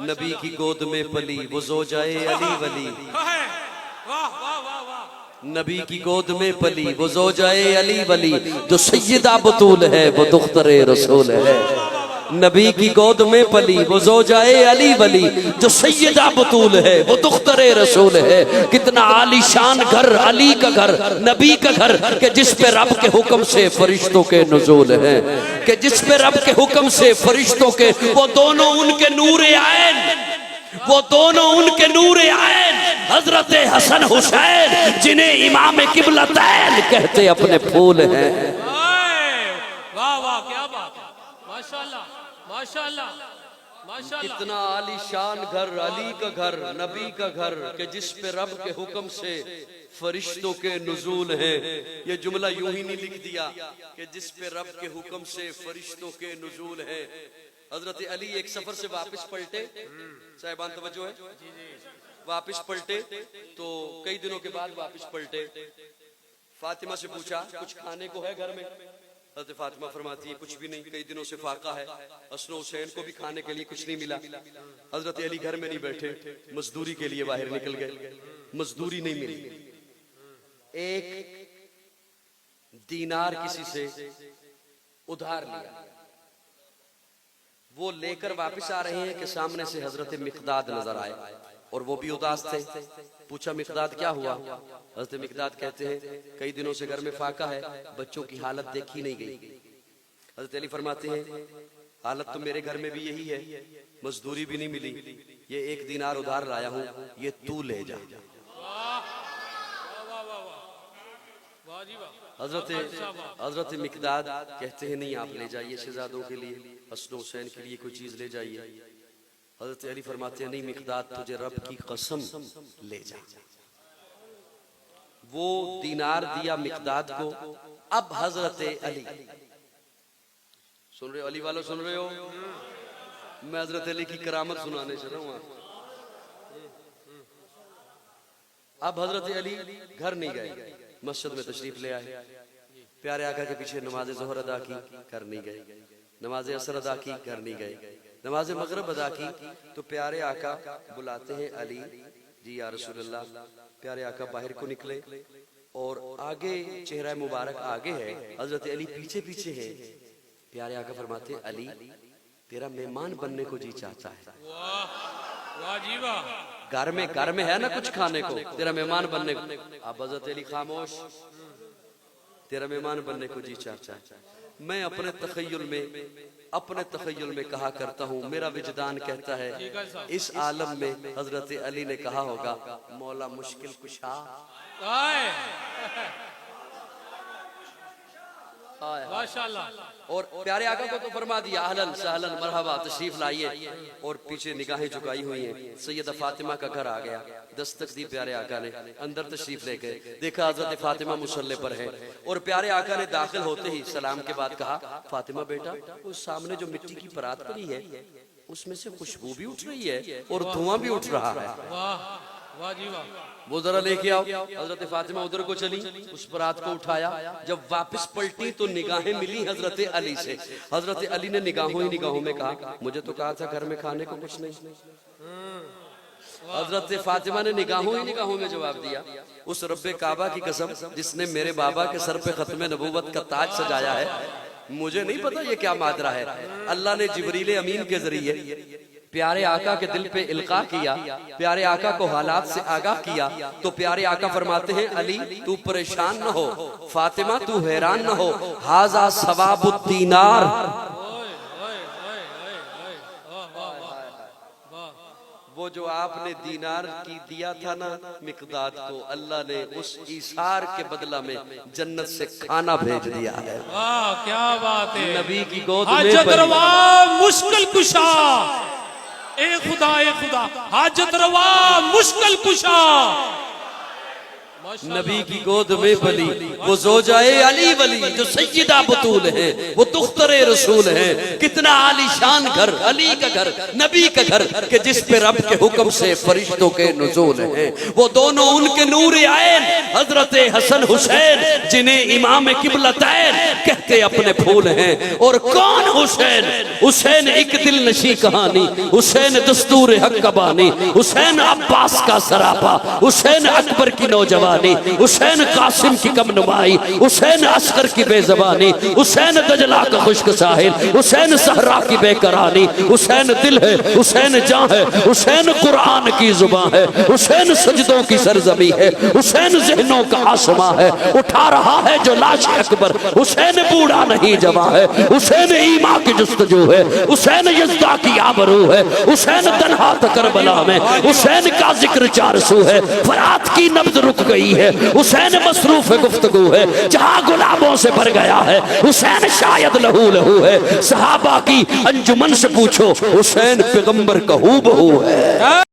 नबी की गोद में पली वो ज़ौजाए अली वली। नबी की गोद में पली वो ज़ौजाए अली वली, जो सैयदा बतूल है वो दुख्तरे रसूल है। नबी की गोद में पली वो ज़ौजाए अली वली, जो सैयदा बतूल है वो दुख्तरे रसूल है। कितना आलीशान घर, अली का घर, नबी का घर, कि जिस पे रब के हुक्म से फरिश्तों के नुज़ूल हैं, कि जिस पे रब के हुक्म से फरिश्तों के, वो दोनों उनके नूरे आएन, वो दोनों उनके नूरे आएन, हजरत हसन हुसैन जिन्हें इमाम किबलतैन कहते अपने फूल हैं। वाह वाह, क्या बात है, माशाल्लाह माशाल्लाह माशाल्लाह। कितना आलीशान घर, अली का घर, नबी का घर, कि जिस पे रब के हुक्म से फरिश्तों के नुज़ूल हैं। ये जुमला यूं ही नहीं लिख दिया कि जिस पे रब के हुक्म से फरिश्तों के नुज़ूल हैं। हजरत अली एक सफर से वापस पलटे, साहिबान तवज्जो है, वापस पलटे तो कई दिनों के बाद वापस पलटे। फातिमा से पूछा कुछ खाने को है घर में? हजरत फातिमा फरमाती है कुछ भी नहीं, कई दिनों से फाका है। हसन हुसैन को भी खाने के लिए कुछ नहीं मिला। हजरत अली घर में नहीं बैठे, मजदूरी के लिए बाहर निकल गए। मजदूरी नहीं मिली, एक दीनार किसी से उधार लिया, वो लेकर वापस आ रहे हैं कि सामने से हजरत मिक़दाद नजर आए और वो भी उदास थे। पूछा मिक़दाद क्या हुआ? हजरत मिक़दाद कहते हैं कई दिनों से घर में फाका है, बच्चों की हालत देखी नहीं गई। हजरत अली फरमाते हैं हालत तो मेरे घर में भी यही है, मजदूरी भी नहीं मिली, ये एक दीनार उधार लाया हूं, ये तू ले जा। हजरत मिक़दाद कहते हैं नहीं, आप ले जाइए शहजादों के लिए, हसन हुसैन के लिए कोई चीज ले जाइए। हजरत अली फरमाते हैं नहीं मिक़दाद, तुझे रब की कसम ले जा। वो दीनार दिया मिक़दाद को। अब हजरत अली, सुन रहे हो अली वालों, सुन रहे हो? मैं हजरत अली की करामत सुनाने चल रहा हूं। अब हजरत अली घर नहीं गए, मस्जिद में तशरीफ ले आए। प्यारे आका के पीछे नमाज ज़ोहर अदा की, कर नहीं गए। नमाज असर अदा की, कर नहीं गए। नमाज मगरिब अदा की तो प्यारे आका बुलाते हैं अली जी या रसूल अल्लाह। प्यारे आका बाहर को निकले और आगे चेहरा मुबारक आगे है, हजरत अली पीछे पीछे है। प्यारे आका फरमाते हैं अली तेरा मेहमान बनने को जी चाहता है। वाह जी वाह। घर में है ना कुछ खाने को, तेरा मेहमान बनने को। अब हजरत अली खामोश, तेरा मेहमान बनने को जी चाहता है। मैं अपने तखय्युल में कहा करता हूँ, मेरा विजदान कहता है इस आलम में हजरत अली ने कहा होगा मौला मुश्किल कुशा। और प्यारे आका को तो फरमा दिया अहलन सहलन मरहबा, तशरीफ लाइए। और पीछे निगाहें झुकाई हुई हैं। सैयदा फातिमा का घर आ गया, दस्तक दी प्यारे आका ने, अंदर तशरीफ ले गए। देखा हजरत फातिमा मुसल्ले पर है और प्यारे आका ने दाखिल होते ही सलाम के बाद कहा फातिमा बेटा, उस सामने जो मिट्टी की परात पड़ी है उसमें से खुशबू भी उठ रही है और धुआं भी उठ रहा है। वाह जी वाह, वो जरा लेके आओ। हजरत फातिमा उधर को चली, उस परात को उठाया। जब वापस पलटी तो निगाहें मिली हजरत अली से। हजरत अली ने निगाहों में कहा मुझे तो कहा था घर में खाने को कुछ नहीं। हजरत फातिमा ने निगाहों में जवाब दिया उस रब्बे काबा की कसम जिसने मेरे बाबा के सर पे खत्मे नबूवत का ताज सजाया है, मुझे नहीं पता ये क्या माजरा है। अल्लाह ने जिब्रील अमीन के जरिए प्यारे आका के दिल पे इल्का किया, प्यारे आका को हालात से आगाह किया। तो प्यारे आका फरमाते हैं अली तू परेशान न हो, फातिमा तू हैरान न हो, हाजा सवाबुद दीनार। वो जो आपने दीनार की दिया था ना मिक़दाद को, अल्लाह ने उस ईसार के बदला में जन्नत से खाना भेज दिया है। वाह क्या बात है। नबी की गोद हाजत में रवा मुश्किल कुशा, ए खुदा हाजत रवा मुश्किल कुशा। नबी की गोद में पली, वो जोजाए अली वली जो सैयदा बतूल है, वो तुख्तरे रसूल है। कितना आलीशान घर, अली का घर, नबी का घर कि जिस पे रब के हुक्म से फरिश्तों के नुज़ूल हैं। वो दोनों उनके नूर आयन हजरत हसन हुसैन, जिन्हें इमाम किबलतैन कहते अपने फूल हैं। और कौन हुसैन? हुसैन एक दिल नशी कहानी, हुसैन दस्तूर हक का बानी, हुसैन अब्बास का सरापा, हुसैन अकबर की नौजवानी, हुसैन कासिम की कम नुमाई, हुसैन अस्कर की बेजबानी, हुसैन दजला का खुश्क साहिल, हुसैन सहरा की बेकरानी। हुसैन दिल है, हुसैन जान है, हुसैन कुरान की जुबान है, हुसैन सजदों की सरजमी है, हुसैन जहनों का आसमां है। उठा रहा है जो लाश अकबर, हुसैन बूढ़ा नहीं जवा है, हुसैन ईमा की जुस्तजू है, हुसैन यज़्दा की आबरू है, हुसैन तन्हा करबला में, हुसैन का जिक्र 400 है। फरात की नब्ज रुक गई है, हुसैन मसरूफ गुफ्तगू है, जहां गुलाबों से भर गया है, हुसैन शायद लहू लहू है। सहाबा की अंजुमन से पूछो, हुसैन पैगंबर का हूबहू है।